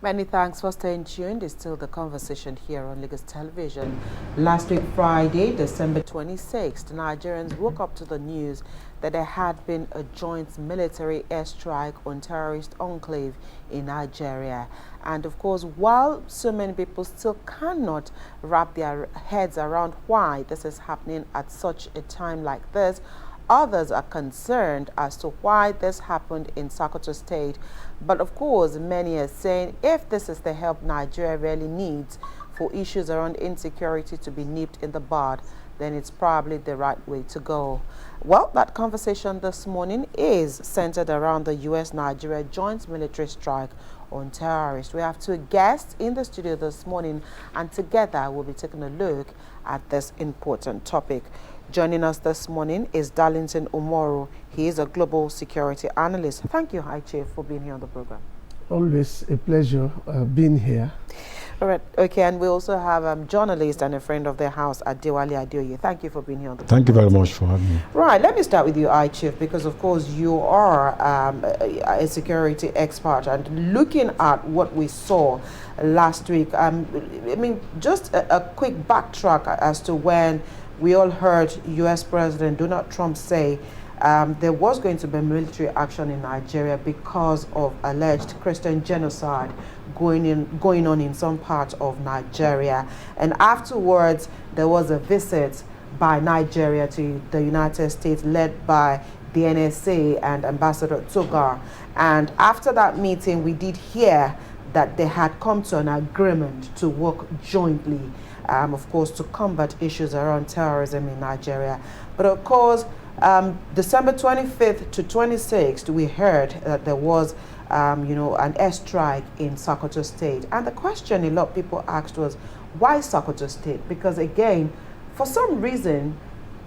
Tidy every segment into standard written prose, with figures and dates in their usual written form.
Many thanks for staying tuned. It's still the conversation here on Lagos Television. Last week, Friday, December 26th, Nigerians woke up to the news that there had been a joint military airstrike on terrorist enclave in Nigeria. And of course, while so many people still cannot wrap their heads around why this is happening at such a time like this, others are concerned as to why this happened in Sokoto State. But of course, many are saying if this is the help Nigeria really needs for issues around insecurity to be nipped in the bud, then it's probably the right way to go. Well, that conversation this morning is centered around the U.S.-Nigeria joint military strike on terrorists. We have two guests in the studio this morning, and together we'll be taking a look at this important topic. Joining us this morning is Darlington Umoru. He is a global security analyst. Thank you, High Chief, for being here on the program. Always a pleasure being here. All right, okay, and we also have journalist and a friend of the house, Adewale Adeoye. Thank you for being here on the program. Thank you very much for having me. Right, let me start with you, High Chief, because of course you are a security expert, and looking at what we saw last week, I mean, just a quick backtrack as to when we all heard U.S. President Donald Trump say there was going to be military action in Nigeria because of alleged Christian genocide going on in some part of Nigeria. And afterwards, there was a visit by Nigeria to the United States led by the NSA and Ambassador Togar. And after that meeting, we did hear that they had come to an agreement to work jointly, of course, to combat issues around terrorism in Nigeria. But of course, December 25th to 26th, we heard that there was, an airstrike in Sokoto State. And the question a lot of people asked was, why Sokoto State? Because again, for some reason,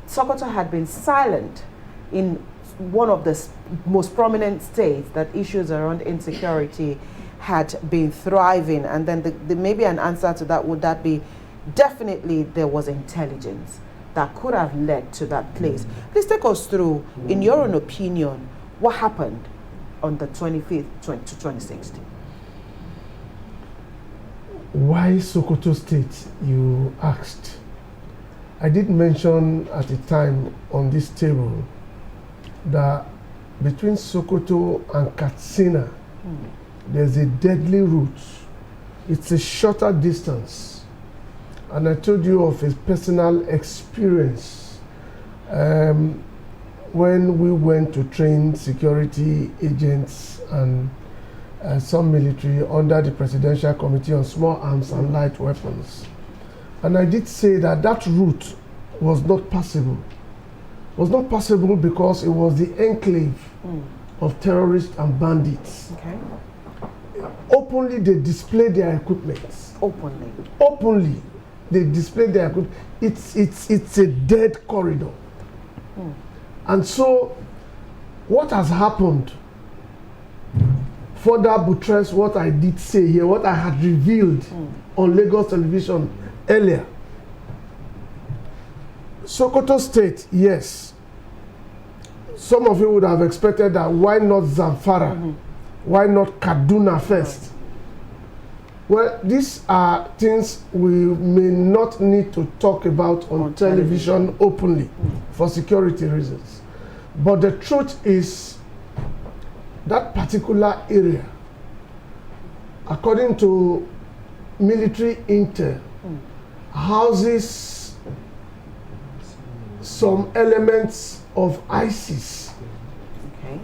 Sokoto had been silent in one of the most prominent states that issues around insecurity had been thriving. And then maybe an answer to that would that be, definitely there was intelligence that could have led to that place. Please take us through, in your own opinion, what happened on the 25th to 26th. Why Sokoto State, you asked? I did mention at the time on this table that between Sokoto and Katsina, there's a deadly route. It's a shorter distance. And I told you of a personal experience when we went to train security agents and some military under the Presidential Committee on Small Arms and Light Weapons. And I did say that that route was not possible. It was not possible because it was the enclave of terrorists and bandits. Okay. Openly, they display their equipment. Openly, they display their equipment. It's a dead corridor. And so, what has happened further buttress what I did say here, what I had revealed on Lagos television earlier. Sokoto State, yes. Some of you would have expected that why not Zamfara? Why not Kaduna first? Well, these are things we may not need to talk about on television openly for security reasons. But the truth is that particular area, according to military intel, houses some elements of ISIS. Okay.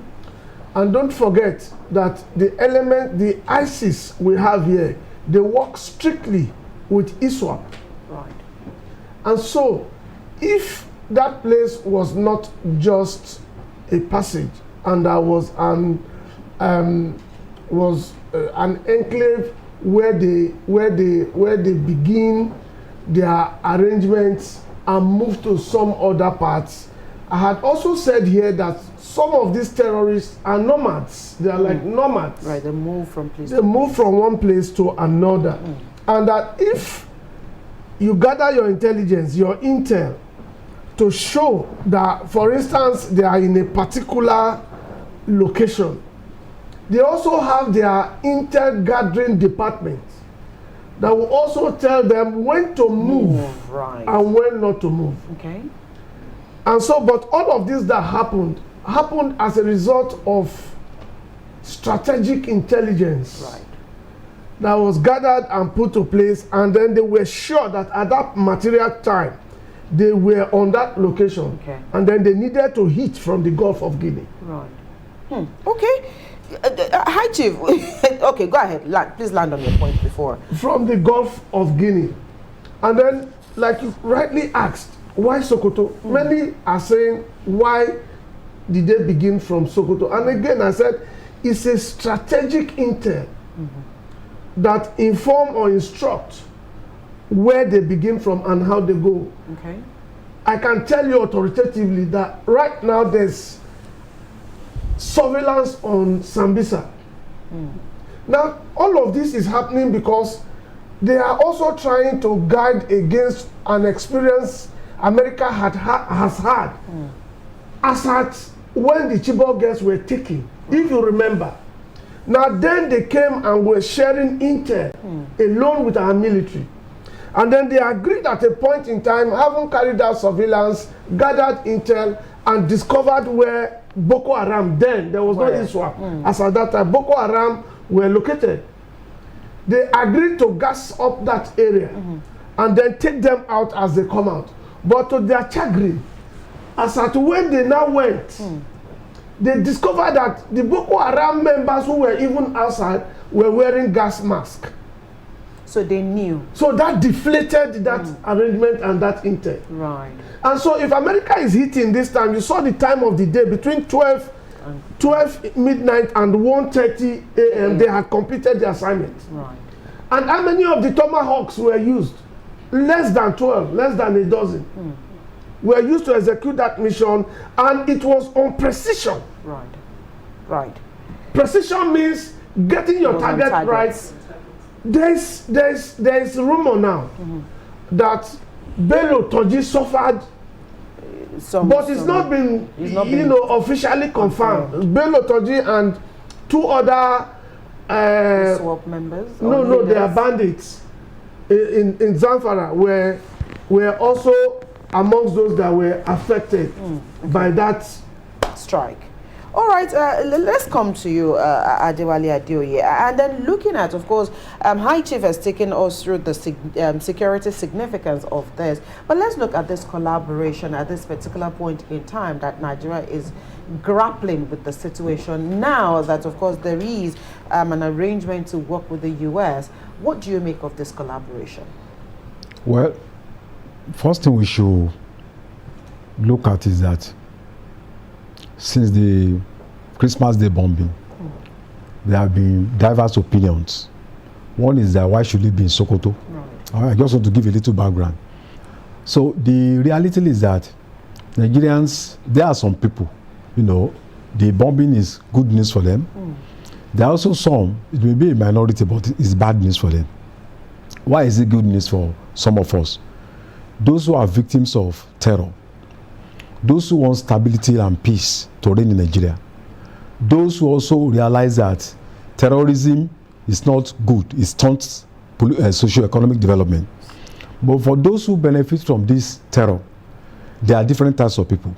And don't forget that the ISIS we have here, they work strictly with ISWAP. Right. And so, if that place was not just a passage and there was an enclave where they begin their arrangements and move to some other parts. I had also said here that some of these terrorists are nomads. They are like nomads. Right, they move from place. They move from one place to another. And that if you gather your intelligence, your intel, to show that, for instance, they are in a particular location, they also have their intel gathering department that will also tell them when to move right, and when not to move. Okay. And so, but all of this that happened as a result of strategic intelligence, right, that was gathered and put to place, and then they were sure that at that material time they were on that location, okay, and then they needed to hit from the Gulf of Guinea. Right. Okay. Hi, Chief. Okay, go ahead. Please land on your point before. From the Gulf of Guinea. And then, like you rightly asked, why Sokoto? Many are saying, why did they begin from Sokoto? And again, I said, it's a strategic intel that inform or instruct where they begin from and how they go. Okay. I can tell you authoritatively that right now there's surveillance on Sambisa. Now, all of this is happening because they are also trying to guard against an experience America has had as at when the Chibok girls were taken, if you remember. Now then they came and were sharing intel alone with our military. And then they agreed at a point in time, having carried out surveillance, gathered intel, and discovered where Boko Haram, then there was no ISWAP, as at that time, Boko Haram were located. They agreed to gas up that area and then take them out as they come out. But to their chagrin, as at when they now went, they discovered that the Boko Haram members who were even outside were wearing gas masks. So they knew. So that deflated that arrangement and that intel. Right. And so if America is hitting this time, you saw the time of the day between 12 midnight and 1:30 a.m. They had completed the assignment. Right. And how many of the Tomahawks were used? Less than 12, less than a dozen. Were used to execute that mission, and it was on precision. Right. Right. Precision means getting your target right. There's rumor now that Bello Toji suffered, but it's not been officially confirmed. Bello Toji and two other SWAP members. No, they are bandits in Zamfara were also amongst those that were affected by that strike. All right, let's come to you, Adewale Adeoye. And then looking at, of course, High Chief has taken us through the security significance of this. But let's look at this collaboration at this particular point in time that Nigeria is grappling with the situation. Now that, of course, there is an arrangement to work with the U.S., what do you make of this collaboration? Well, first thing we should look at is that since the Christmas Day bombing, there have been diverse opinions. One is that why should it be in Sokoto? Right. I just want to give a little background. So the reality is that Nigerians, there are some people, the bombing is good news for them. There are also some, it may be a minority, but it's bad news for them. Why is it good news for some of us? Those who are victims of terror, those who want stability and peace to reign in Nigeria, those who also realize that terrorism is not good, it stunts socio-economic development. But for those who benefit from this terror, there are different types of people.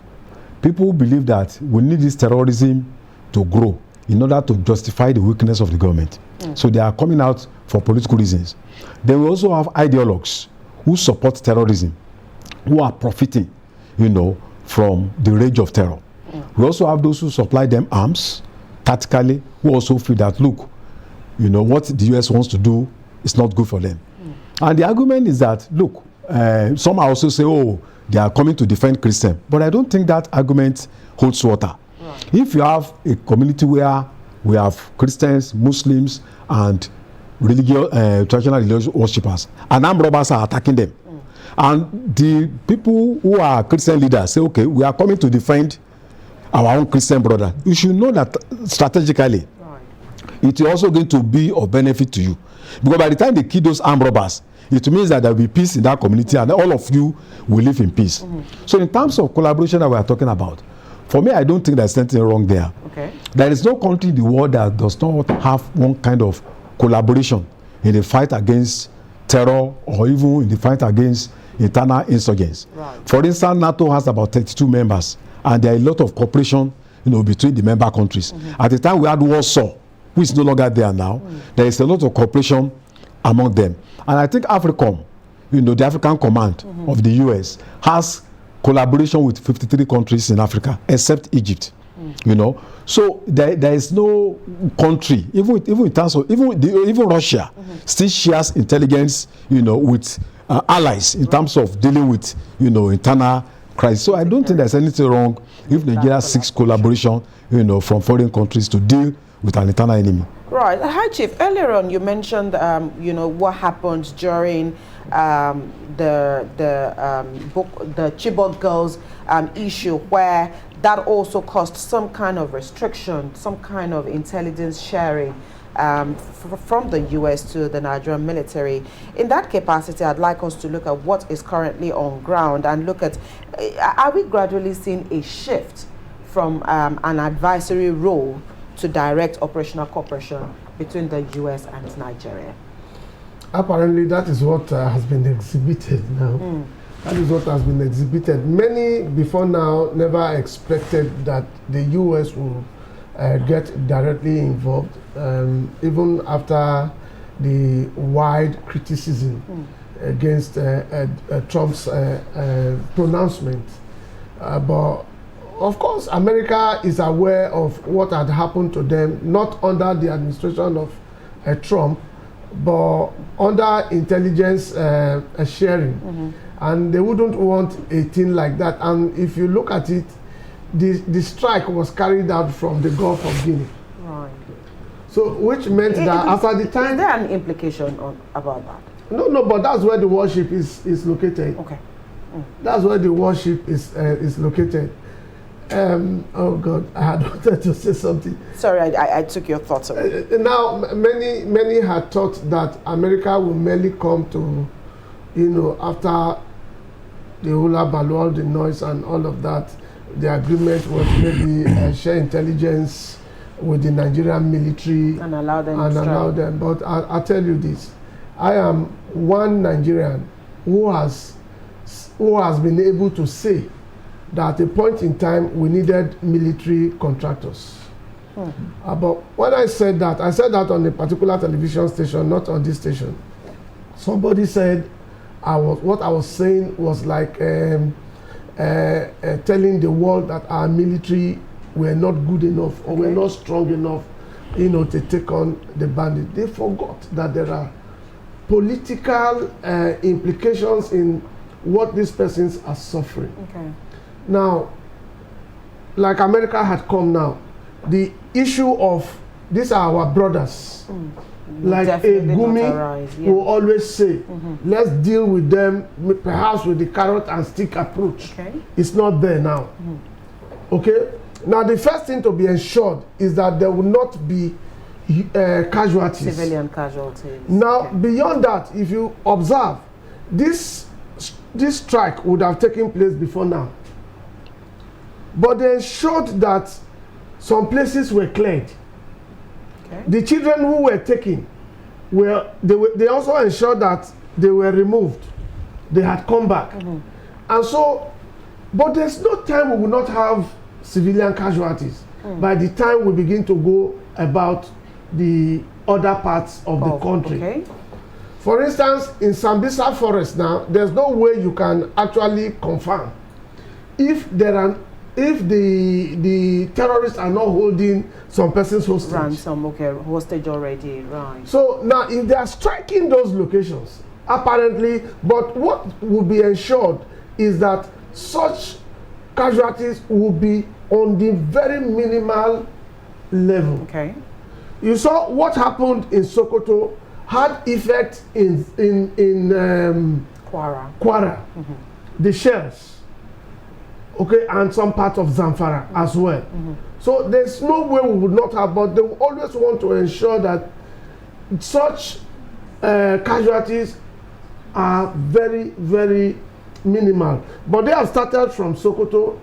People who believe that we need this terrorism to grow in order to justify the weakness of the government. So they are coming out for political reasons. Then we also have ideologues who support terrorism, who are profiting, from the rage of terror. We also have those who supply them arms, tactically, who also feel that, look, what the US wants to do is not good for them. And the argument is that, look, some also say, oh, they are coming to defend Christians. But I don't think that argument holds water. Right. If you have a community where we have Christians, Muslims, and traditional religious worshippers, and armed robbers are attacking them. And the people who are Christian leaders say, okay, we are coming to defend our own Christian brother. You should know that strategically, it is also going to be of benefit to you. Because by the time they kill those armed robbers, it means that there will be peace in that community and all of you will live in peace. So in terms of collaboration that we are talking about, for me, I don't think there's anything wrong there. Okay. There is no country in the world that does not have one kind of collaboration in the fight against terror or even in the fight against internal insurgents. Right. For instance, NATO has about 32 members, and there are a lot of cooperation, between the member countries. At the time we had Warsaw, which is no longer there now, there is a lot of cooperation among them. And I think AFRICOM, the African Command of the US, has collaboration with 53 countries in Africa, except Egypt. So there is no country, even in terms of even Russia, still shares intelligence, with allies in terms of dealing with internal crisis. So I don't think there's anything wrong if Nigeria seeks collaboration, from foreign countries to deal with an internal enemy. Right. Hi, Chief. Earlier on, you mentioned, what happened during the Chibok girls issue, where that also caused some kind of restriction, some kind of intelligence sharing from the U.S. to the Nigerian military. In that capacity, I'd like us to look at what is currently on ground and look at, are we gradually seeing a shift from an advisory role to direct operational cooperation between the U.S. and Nigeria? Apparently, that is what has been exhibited now. That is what has been exhibited. Many before now never expected that the U.S. will get directly involved, even after the wide criticism against Trump's pronouncement. But of course, America is aware of what had happened to them, not under the administration of Trump, but under intelligence sharing. And they wouldn't want a thing like that. And if you look at it, the strike was carried out from the Gulf of Guinea. Right. So, which meant that after the time... Is there an implication about that? No, but that's where the warship is located. Okay. That's where the warship is located. Oh God, I had wanted to say something. Sorry, I took your thoughts away. Now, many had thought that America will merely come to, after the hula baloo, all the noise and all of that, the agreement was maybe share intelligence with the Nigerian military and allow them. But I'll tell you this: I am one Nigerian who has been able to say that at a point in time we needed military contractors. But when I said that on a particular television station, not on this station. Somebody said what I was saying was like telling the world that our military were not good enough or were not strong enough, to take on the bandit. They forgot that there are political implications in what these persons are suffering. Okay. Now, like America had come now, the issue of these are our brothers. Like definitely a Gumi will always say, let's deal with them perhaps with the carrot and stick approach. Okay. It's not there now. Okay? Now the first thing to be ensured is that there will not be casualties. Civilian casualties. Now beyond that, if you observe, this strike would have taken place before now. But they ensured that some places were cleared. Okay. The children who were taken, they also ensured that they were removed. They had come back. And so, but there's no time we will not have civilian casualties by the time we begin to go about the other parts of the country. Okay. For instance, in Sambisa Forest now, there's no way you can actually confirm if the terrorists are not holding some persons hostage. Ransom, hostage already, right. So now if they are striking those locations, apparently, but what will be ensured is that such casualties will be on the very minimal level. Okay. You saw what happened in Sokoto, had effect in Kwara, the shells, okay, and some part of Zamfara as well. So there's no way we would not have, but they always want to ensure that such casualties are very, very minimal. But they have started from Sokoto.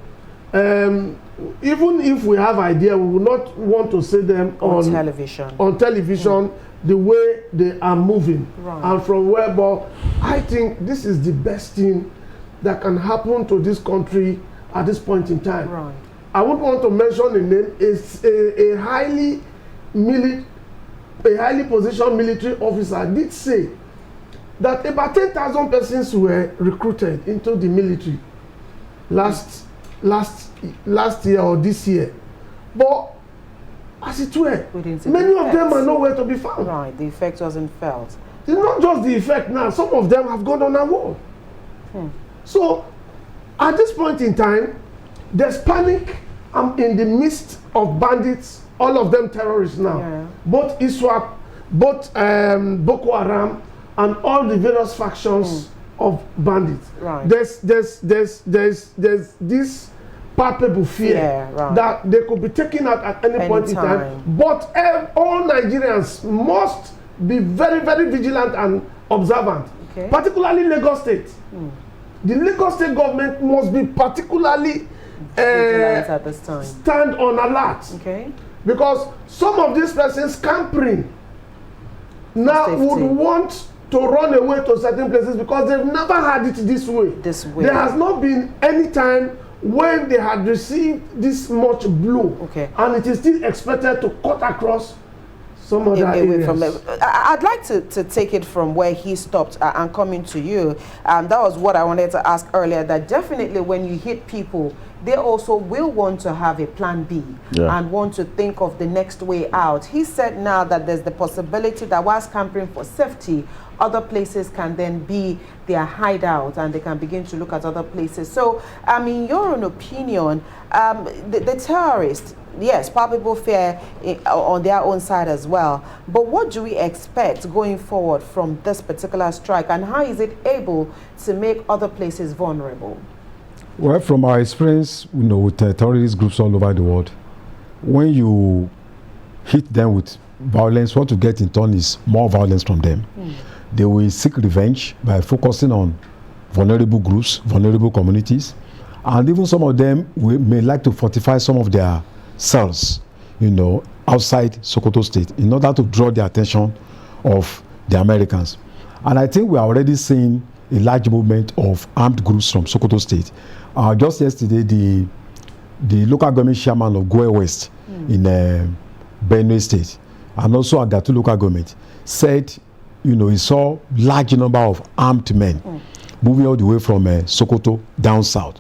Even if we have idea, we will not want to see them on television. The way they are moving, and from where. But I think this is the best thing that can happen to this country at this point in time. Right. I wouldn't want to mention the name. It's a highly positioned military officer did say that about 10,000 persons were recruited into the military last year or this year. But as it were, many of them are nowhere to be found. Right, the effect wasn't felt. It's not just the effect now. Some of them have gone on a war. So, at this point in time, there's panic in the midst of bandits, all of them terrorists now. Yeah. Both ISWAP, both Boko Haram, and all the various factions of bandits. Right. There's this palpable fear that they could be taken out at any point in time. But all Nigerians must be very, very vigilant and observant, particularly Lagos State. The Lagos State government must be particularly vigilant at this time. Stand on alert. Because some of these persons scampering now would want to run away to certain places because they've never had it this way. There has not been any time when they had received this much blow, and it is still expected to cut across some other areas. I'd like to take it from where he stopped and coming to you. That was what I wanted to ask earlier, that definitely when you hit people, they also will want to have a plan B and want to think of the next way out. He said now that there's the possibility that while scampering for safety, other places can then be their hideout and they can begin to look at other places. So, in your own opinion, the terrorists, yes, palpable fear on their own side as well. But what do we expect going forward from this particular strike, and how is it able to make other places vulnerable? Well, from our experience, with terrorist groups all over the world, when you hit them with violence, what you get in turn is more violence from them. They will seek revenge by focusing on vulnerable groups, vulnerable communities, and even some of them may like to fortify some of their cells, outside Sokoto State in order to draw the attention of the Americans. And I think we are already seeing a large movement of armed groups from Sokoto State. Just yesterday, the local government chairman of Goa West in Benue State, and also at Datu local government, said, he saw large number of armed men moving all the way from Sokoto down south.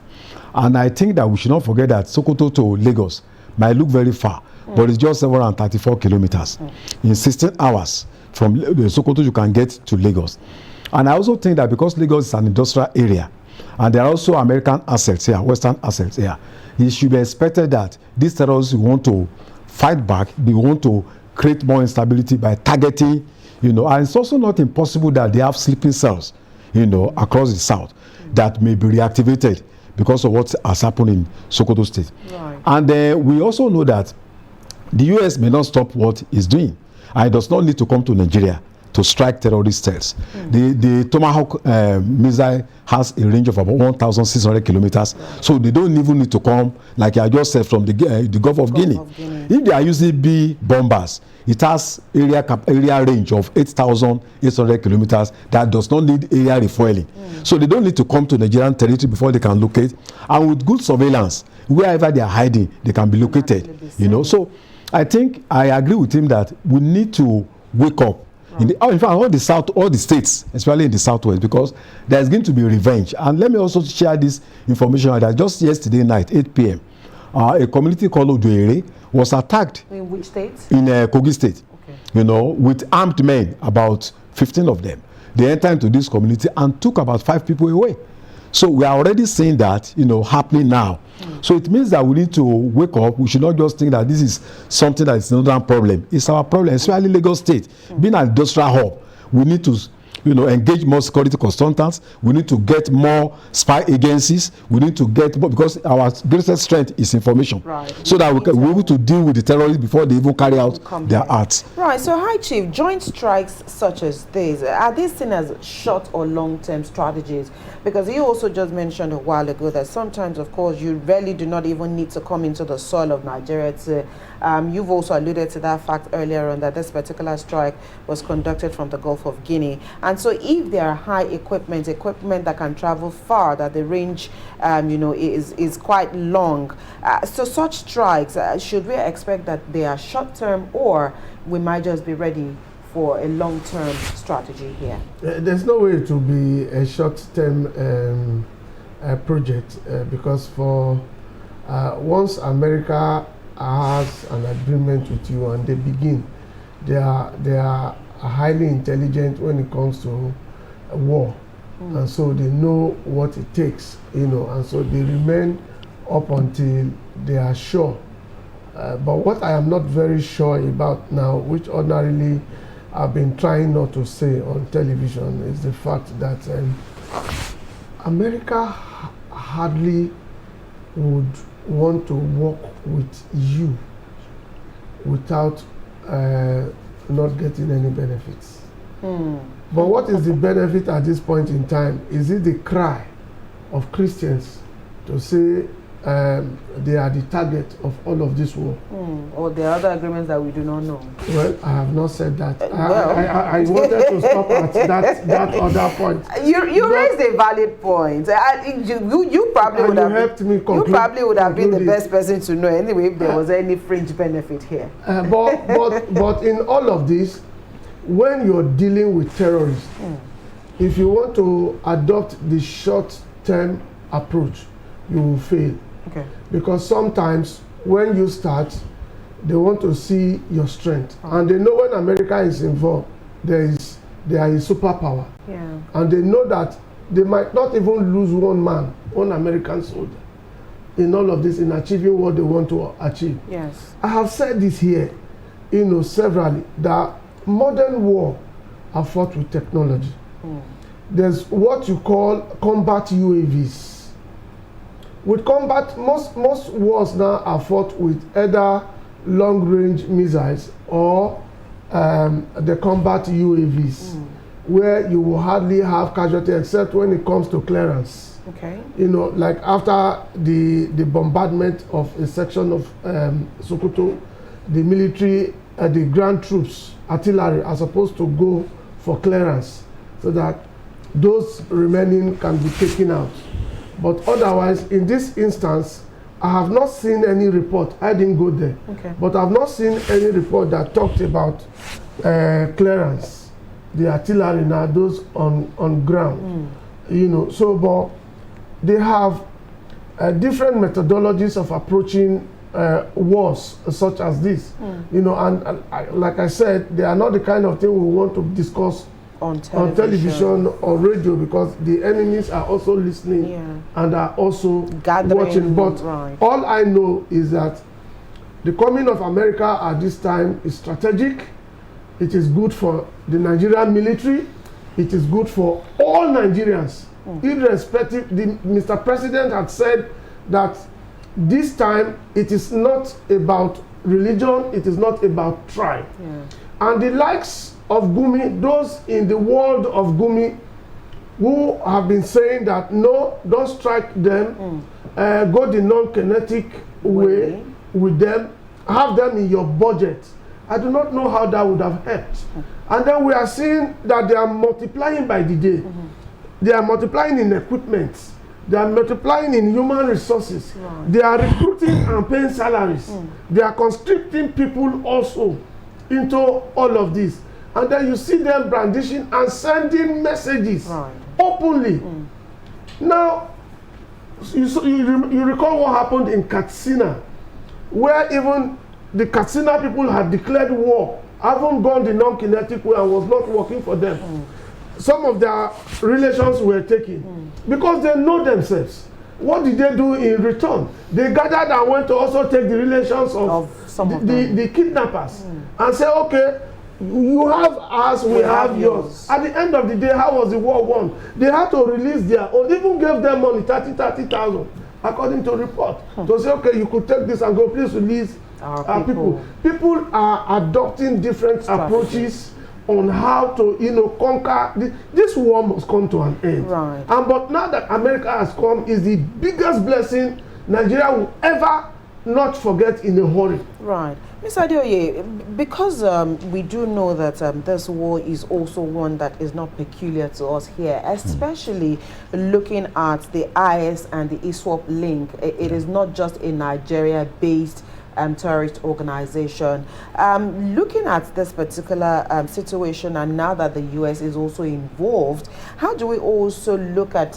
And I think that we should not forget that Sokoto to Lagos might look very far, but it's just 734 kilometers. In 16 hours from Sokoto, you can get to Lagos. And I also think that because Lagos is an industrial area, and there are also American assets here, Western assets here, it should be expected that these terrorists want to fight back, they want to create more instability by targeting, and it's also not impossible that they have sleeping cells, across the south that may be reactivated because of what has happened in Sokoto State. And we also know that the US may not stop what it's doing, and it does not need to come to Nigeria to strike terrorist cells. The Tomahawk missile has a range of about 1,600 kilometers, so they don't even need to come, like I just said, from the Gulf of Guinea. If they are using B bombers, it has area range of 8,800 kilometers that does not need area refueling. So they don't need to come to Nigerian territory before they can locate, and with good surveillance, wherever they are hiding, they can be located. So I think I agree with him that we need to wake up. In fact, all the states, especially in the southwest, because there's going to be revenge. And let me also share this information that just yesterday night, 8 p.m., a community called Oduere was attacked. In which state? In Kogi State. With armed men, about 15 of them. They entered into this community and took about 5 people away. So we are already seeing that, happening now. So it means that we need to wake up. We should not just think that this is something that is another problem. It's our problem, especially Lagos State, being an industrial hub. We need to, engage more security consultants. We need to get more spy agencies. We need to get more, because our greatest strength is information. Right. So that we can be able to deal with the terrorists before they even carry out their acts. Right. So, High Chief, joint strikes such as these, are they seen as short or long-term strategies? Because you also just mentioned a while ago that sometimes, of course, you really do not even need to come into the soil of Nigeria to. You've also alluded to that fact earlier on, that this particular strike was conducted from the Gulf of Guinea. And so if there are high equipment that can travel far, that the range, is quite long. So such strikes, should we expect that they are short-term, or we might just be ready for a long-term strategy here? There's no way to be a short-term project because for once America has an agreement with you and they begin, they are highly intelligent when it comes to war, and so they know what it takes, and so they remain up until they are sure. But what I am not very sure about now, which ordinarily I've been trying not to say on television, is the fact that America hardly would want to work with you without not getting any benefits. But what is the benefit at this point in time? Is it the cry of Christians to say they are the target of all of this war? Or the other agreements that we do not know? Well, I have not said that. I wanted to stop at that other point. You raised a valid point. You probably would have helped me conclude. You probably would have been the best person to know anyway if there was any fringe benefit here. But in all of this, when you're dealing with terrorists, if you want to adopt the short-term approach, you will fail. Okay. Because sometimes when you start, they want to see your strength, and they know when America is involved, they are a superpower. Yeah. And they know that they might not even lose one American soldier in all of this, in achieving what they want to achieve. Yes. I have said this here, severally, that modern war are fought with technology. There's what you call combat UAVs. With combat, most wars now are fought with either long-range missiles or the combat UAVs, where you will hardly have casualty except when it comes to clearance. Okay. Like after the bombardment of a section of Sokoto, the military, the ground troops, artillery are supposed to go for clearance so that those remaining can be taken out. But otherwise, in this instance, I have not seen any report. I didn't go there. Okay. But I've not seen any report that talked about clearance, the artillery now, those on ground. So, but they have different methodologies of approaching wars such as this. And like I said, they are not the kind of thing we want to discuss on television or radio, because the enemies are also listening and are also watching. But all I know is that the coming of America at this time is strategic. It is good for the Nigerian military. It is good for all Nigerians, irrespective. Mr. President had said that this time it is not about religion, it is not about tribe. And the likes of Gumi, those in the world of Gumi who have been saying that no, don't strike them, go the non-kinetic way with them, have them in your budget. I do not know how that would have helped. And then we are seeing that they are multiplying by the day. They are multiplying in equipment. They are multiplying in human resources. They are recruiting and paying salaries. They are conscripting people also into all of this. And then you see them brandishing and sending messages openly. Now, you recall what happened in Katsina, where even the Katsina people had declared war, haven't gone the non-kinetic way and was not working for them. Some of their relations were taken because they know themselves. What did they do in return? They gathered and went to also take the relations of some of the kidnappers and say, okay, You have ours, we have yours. At the end of the day, how was the war won? They had to release their own, even gave them money, 30,000, according to report. To say, okay, you could take this and go, please release our people. People are adopting different approaches on how to, conquer. This war must come to an end. Right. But now that America has come, is the biggest blessing Nigeria will ever not forget in a hurry. Right. Mr. Adeoye, because we do know that this war is also one that is not peculiar to us here, especially looking at the IS and the ISWAP link. It is not just a Nigeria-based terrorist organization. Looking at this particular situation, and now that the U.S. is also involved, how do we also look at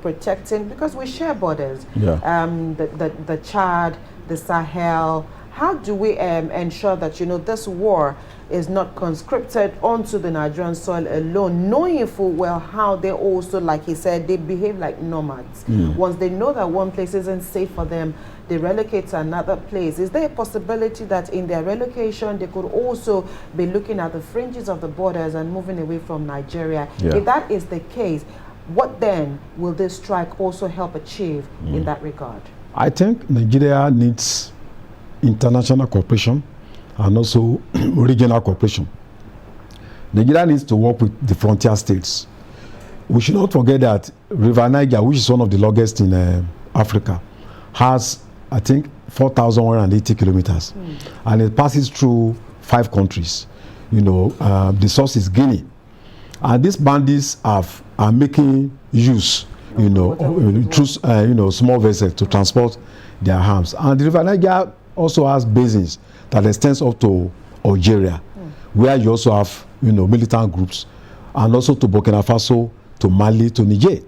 protecting, because we share borders, the Chad, the Sahel? How do we ensure that this war is not conscripted onto the Nigerian soil alone, knowing full well how they also, like he said, they behave like nomads. Once they know that one place isn't safe for them, they relocate to another place. Is there a possibility that in their relocation they could also be looking at the fringes of the borders and moving away from Nigeria? If that is the case, what then will this strike also help achieve in that regard? I think Nigeria needs international cooperation and also regional cooperation. Nigeria needs to work with the frontier states. We should not forget that River Niger, which is one of the longest in Africa, has, I think, 4,180 kilometers, and it passes through 5 countries. The source is Guinea, and these bandits are making use, through small vessels to transport their arms. And the River Niger also has basins that extends up to Algeria, where you also have militant groups, and also to Burkina Faso, to Mali, to Niger.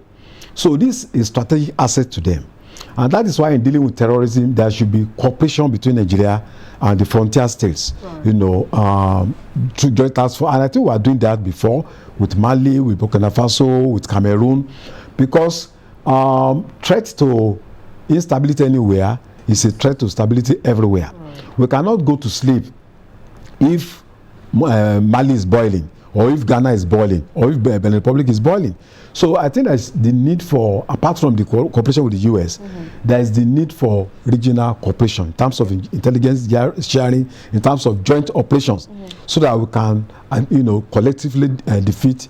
So this is strategic asset to them, and that is why in dealing with terrorism there should be cooperation between Nigeria and the frontier states. To joint task force, and I think we are doing that before with Mali, with Burkina Faso, with Cameroon, because threat to instability anywhere is a threat to stability everywhere. We cannot go to sleep if Mali is boiling, or if Ghana is boiling, or if Benin Republic is boiling. So I think there's the need for, apart from the cooperation with the US, there is the need for regional cooperation in terms of intelligence sharing, in terms of joint operations, so that we can, collectively defeat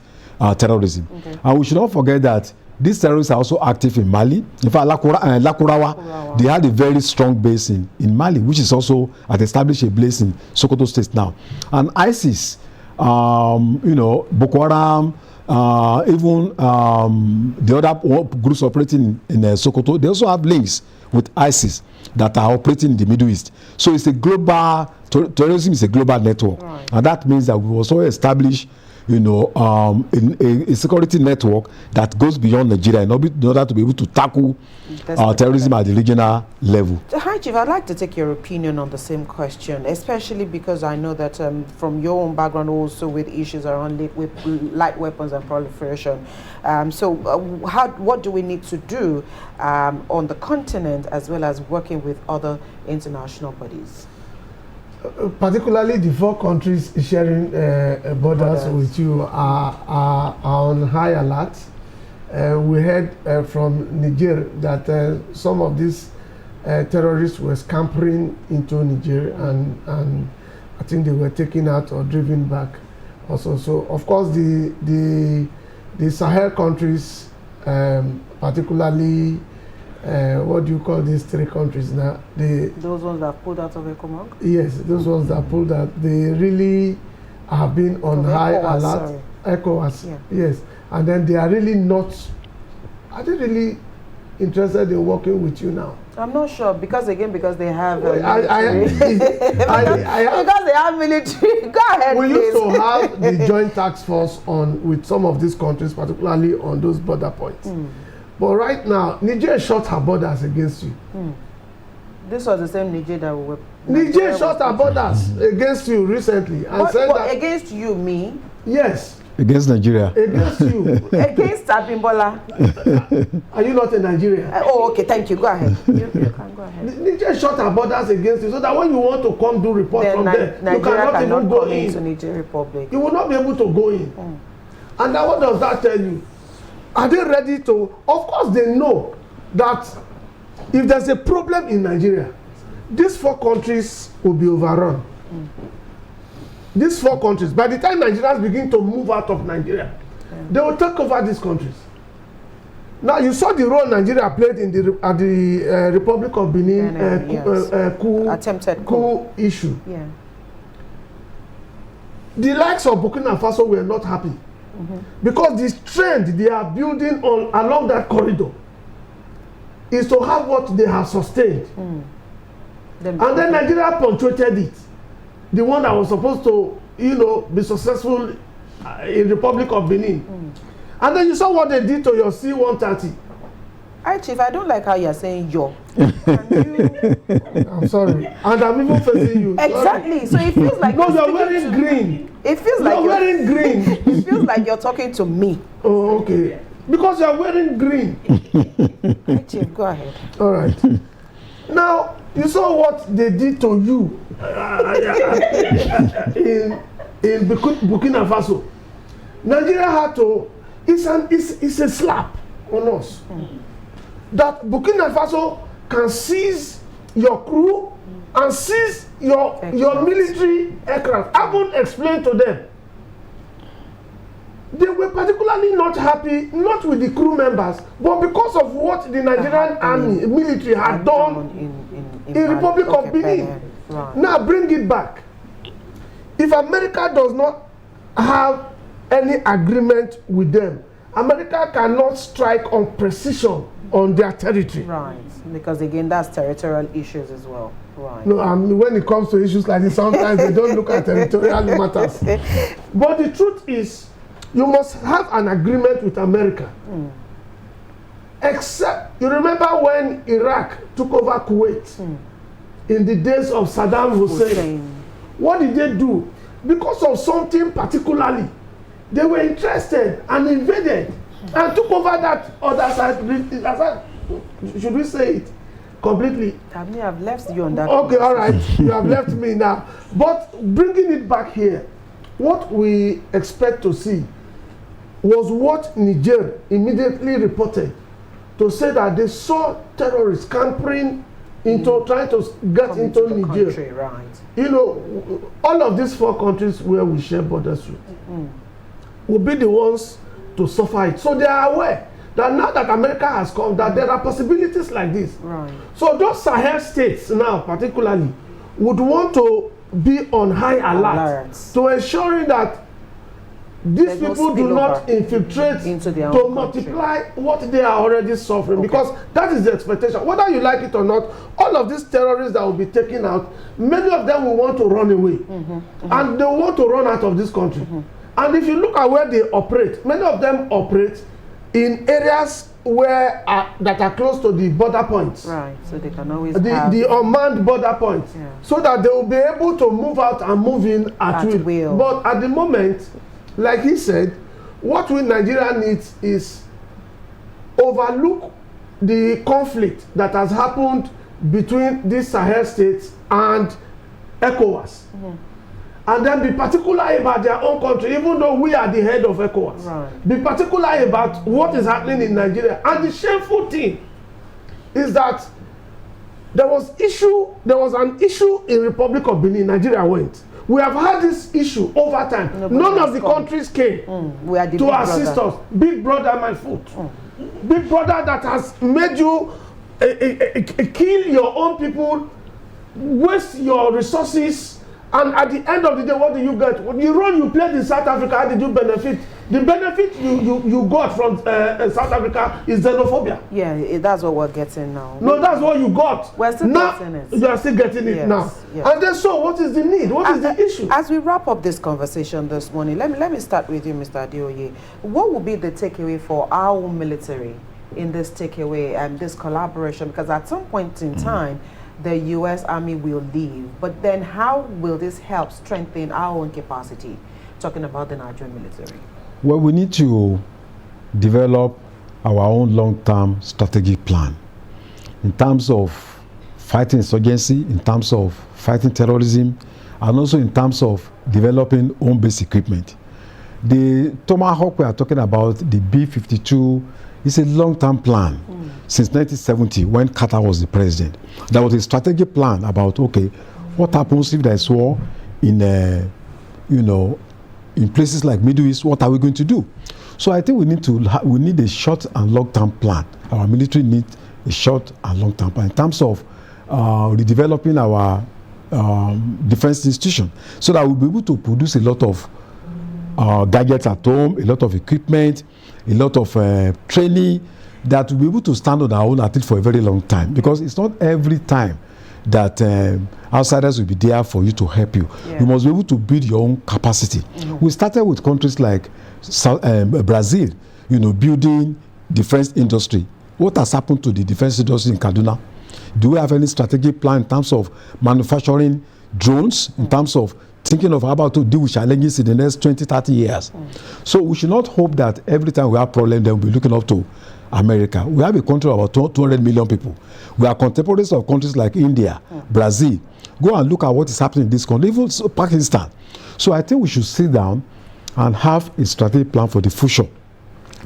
terrorism. And we should not forget that these terrorists are also active in Mali. In fact, Lakurawa, they had a very strong base in Mali, which is also established a base in Sokoto State now. And ISIS, Boko Haram, even the other groups operating in Sokoto, they also have links with ISIS that are operating in the Middle East. So it's a global, terrorism is a global network. And that means that we also establish a security network that goes beyond Nigeria in order to be able to tackle terrorism at the regional level. Hi, Chief, I'd like to take your opinion on the same question, especially because I know that from your own background also with issues around light weapons and proliferation. What do we need to do on the continent as well as working with other international bodies? Particularly the 4 countries sharing borders with you are on high alert. We heard from Niger that some of these terrorists were scampering into Niger, and I think they were taken out or driven back also. So of course the Sahel countries, particularly what do you call these 3 countries now? Those ones that pulled out of ECOMOG? Yes, those ones that pulled out. They really have been on high alert. ECOWAS, yes. And then they are really not, are they really interested in working with you now? I'm not sure, because they have because they have military. Go ahead, we used to have the joint task force with some of these countries, particularly on those border points. But right now, Niger shut her borders against you. This was the same Niger that we were... Niger shut her borders against you recently. And said that against you, me? Yes. Against Nigeria. Against you. Against Abimbola. Are you not in Nigeria? Oh, okay, thank you. Go ahead. You can go ahead. Nigeria shut our borders against you, so that when you want to come do report Then from there, Nigeria you cannot even go into in. Niger Republic. You will not be able to go in. And now what does that tell you? Are they ready to? Of course they know that if there's a problem in Nigeria, these 4 countries will be overrun. These 4 countries, by the time Nigerians begin to move out of Nigeria, they will take over these countries. Now you saw the role Nigeria played in the Republic of Benin attempted coup issue. Yeah. The likes of Burkina Faso were not happy because the trend they are building along that corridor is to have what they have sustained. And then Nigeria punctuated it. The one that was supposed to, be successful in Republic of Benin. And then you saw what they did to your C-130. Hi, Chief, I don't like how you're saying yo. I'm sorry. And I'm even facing you. Exactly. So it feels like... No, you're wearing green. It feels like you're wearing green. It feels like you're talking to me. Oh, okay. Because you're wearing green. Hi, Chief, go ahead. All right. Now, you saw what they did to you in Burkina Faso. Nigeria had to... It's a slap on us. That Burkina Faso can seize your crew and seize your military aircraft. I won't explain to them. They were particularly not happy, not with the crew members, but because of what the Nigerian army, military had done in Republic of Benin. Right. Now bring it back. If America does not have any agreement with them, America cannot strike on precision on their territory. Right, because again, that's territorial issues as well. Right. No, when it comes to issues like this, sometimes they don't look at territorial matters. But the truth is, you must have an agreement with America. Except, you remember when Iraq took over Kuwait in the days of Saddam Hussein. What did they do? Because of something particularly, they were interested and invaded and took over that other side. Should we say it completely? I mean, I've left you on that. Okay, all right. You have left me now. But bringing it back here, what we expect to see was what Niger immediately reported to say that they saw terrorists campering into trying to get into Niger. Country, right. All of these 4 countries where we share borders with will be the ones to suffer it. So they are aware that now that America has come, that there are possibilities like this. Right. So those Sahel states now particularly would want to be on high alert to ensuring that these people do not infiltrate into their to own multiply what they are already suffering, because that is the expectation. Whether you like it or not, all of these terrorists that will be taken out, many of them will want to run away. And they want to run out of this country. And if you look at where they operate, many of them operate in areas where that are close to the border points. Right, so they can always the unmanned border points, so that they will be able to move out and move in at will. But at the moment, like he said, what we Nigeria needs is overlook the conflict that has happened between these Sahel states and ECOWAS. And then be particular about their own country, even though we are the head of ECOWAS. Right. Be particular about what is happening in Nigeria. And the shameful thing is that there was an issue in Republic of Benin. Nigeria went. We have had this issue over time. None of the countries came to assist us. Big brother, my foot. Big brother that has made you kill your own people, waste your resources. And at the end of the day, what do you get? The role you played in South Africa, how did you benefit? The benefit you got from South Africa is xenophobia. Yeah, that's what we're getting now. No, that's what you got. We're still getting it. You are still getting it now. Yes. And then so, what is the need? What is the issue? As we wrap up this conversation this morning, let me start with you, Mr. Adeoye. What will be the takeaway for our military in this takeaway and this collaboration? Because at some point in time, the U.S. Army will leave. But then how will this help strengthen our own capacity? Talking about the Nigerian military. Well, we need to develop our own long-term strategic plan in terms of fighting insurgency, in terms of fighting terrorism, and also in terms of developing home-based equipment. The Tomahawk we are talking about, the B-52, is a long-term plan since 1970 when Carter was the president. There was a strategic plan about, okay, what happens if there is war in, in places like Middle East, what are we going to do? So I think we need a short and long-term plan. Our military needs a short and long-term plan in terms of redeveloping our defense institution so that we'll be able to produce a lot of gadgets at home, a lot of equipment, a lot of training that will be able to stand on our own at least for a very long time, because it's not every time that outsiders will be there for you to help you. Yeah. You must be able to build your own capacity. We started with countries like Brazil, building defense industry. What has happened to the defense industry in Kaduna? Do we have any strategic plan in terms of manufacturing drones, in terms of thinking of how about to deal with challenges in the next 20, 30 years? So we should not hope that every time we have problems, then we'll be looking up to America. We have a country of about 200 million people. We are contemporaries of countries like India, Brazil. Go and look at what is happening in this country, even Pakistan. So I think we should sit down and have a strategic plan for the future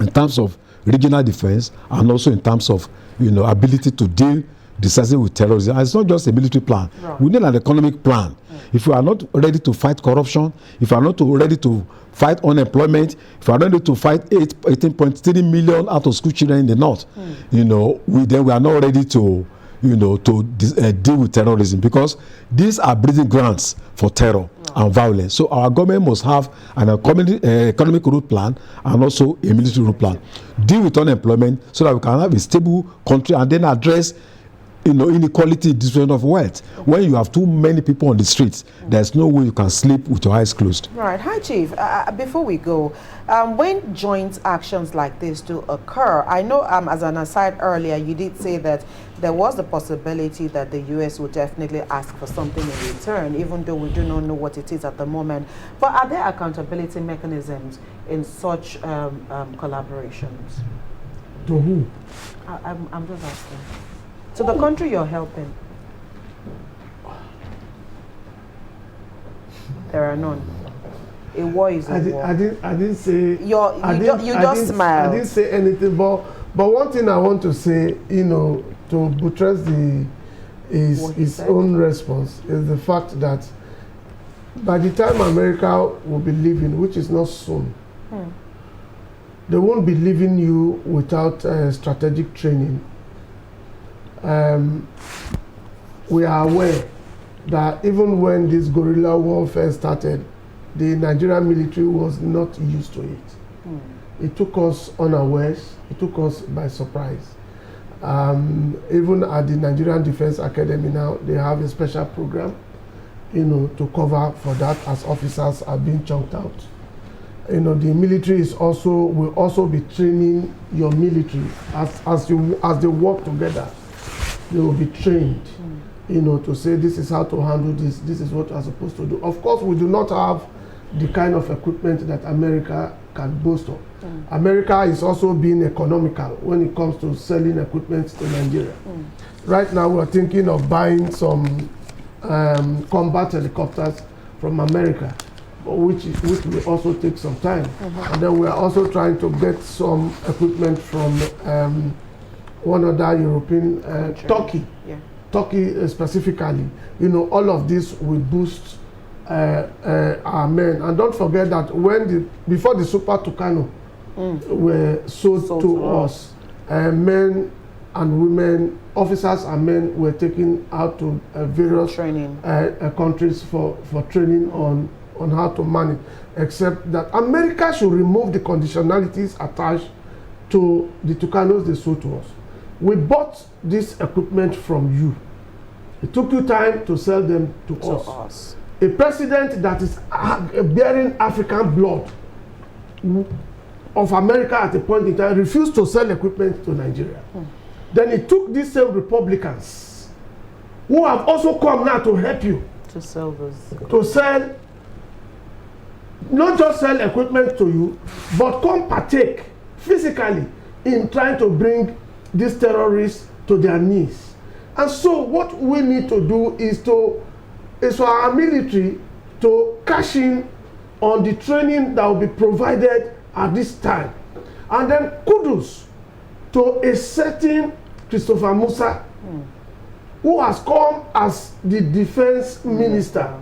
in terms of regional defense and also in terms of ability to deal decisively with terrorism. And it's not just a military plan. Right. We need an economic plan. If we are not ready to fight corruption, if we are not ready to fight unemployment, if we are not ready to fight 18.3 million out of school children in the north, then we are not ready to deal with terrorism, because these are breeding grounds for terror and violence. So our government must have an economic route plan and also a military route plan. Deal with unemployment so that we can have a stable country, and then address inequality, distribution of wealth. When you have too many people on the streets, there's no way you can sleep with your eyes closed. Right. Hi, Chief. Before we go, when joint actions like this do occur, I know as an aside earlier, you did say that there was the possibility that the U.S. would definitely ask for something in return, even though we do not know what it is at the moment. But are there accountability mechanisms in such collaborations? To who? I'm just asking. So the country you're helping, there are none. A war is a war. I didn't say. You just smiled. I didn't say anything. But one thing I want to say, to buttress his own response, is the fact that by the time America will be leaving, which is not soon, they won't be leaving you without strategic training. We are aware that even when this guerrilla warfare started, the Nigerian military was not used to it. It took us unawares, it took us by surprise. Even at the Nigerian Defense Academy now, they have a special program, to cover for that, as officers are being chunked out. The military will also be training your military as they work together. They will be trained, to say this is how to handle this. This is what you are supposed to do. Of course, we do not have the kind of equipment that America can boast of. America is also being economical when it comes to selling equipment to Nigeria. Right now, we are thinking of buying some combat helicopters from America, which will also take some time. And then we are also trying to get some equipment from one other European, Turkey. Yeah. Turkey specifically. All of this will boost our men. And don't forget that before the Super Tucano were sold to us, men and women, officers and men were taken out to various countries for training on how to manage, except that America should remove the conditionalities attached to the Tucanos they sold to us. We bought this equipment from you. It took you time to sell them to us. A president that is bearing African blood of America at a point in time refused to sell equipment to Nigeria. Then it took these same Republicans who have also come now to help you to sell those. To sell not just sell equipment to you, but come partake physically in trying to bring these terrorists to their knees. And so what we need to do is for our military to cash in on the training that will be provided at this time. And then kudos to a certain Christopher Musa, who has come as the defense minister.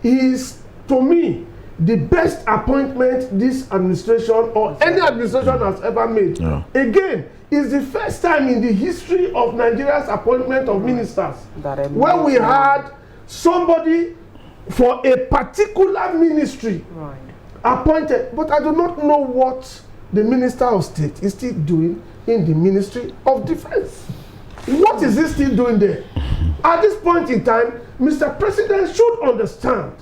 He is, to me, the best appointment this administration or any administration has ever made. Yeah. Again, it's the first time in the history of Nigeria's appointment of ministers where we had somebody for a particular ministry appointed. But I do not know what the Minister of State is still doing in the Ministry of Defense. What is he still doing there? At this point in time, Mr. President should understand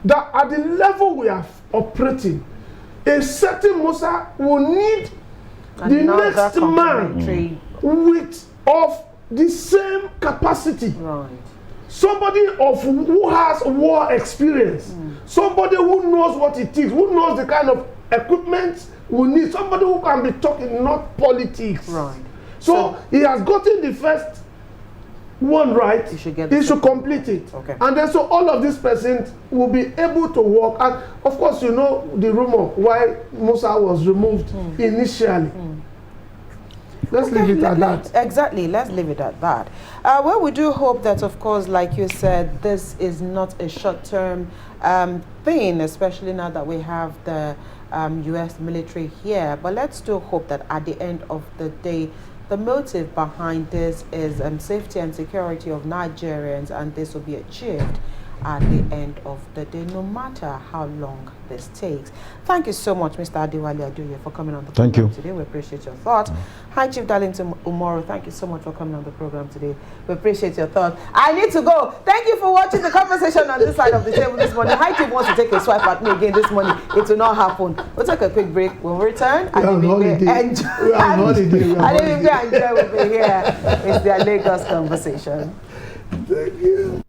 that at the level we are operating, a certain Musa will need the next man with of the same capacity. Right. Somebody who has war experience, somebody who knows what it is, who knows the kind of equipment we need, somebody who can be talking, not politics. Right. So he has gotten the first one right, he should complete it. Okay. And then so all of these persons will be able to work. And of course, you know the rumor why Musa was removed initially. Let's leave it at that. Exactly, let's leave it at that. Well, we do hope that, of course, like you said, this is not a short-term thing, especially now that we have the U.S. military here. But let's still hope that at the end of the day, the motive behind this is safety and security of Nigerians, and this will be achieved at the end of the day, no matter how long this takes. Thank you so much, Mr. Adewale Adoye, for coming on the program today. We appreciate your thoughts. Hi, Chief Darlington Umoru. Thank you so much for coming on the program today. We appreciate your thoughts. I need to go. Thank you for watching the conversation on this side of the table this morning. Hi, Chief wants to take a swipe at me again this morning. It will not happen. We'll take a quick break. When we return, I will be here. It's their Lagos conversation. Thank you.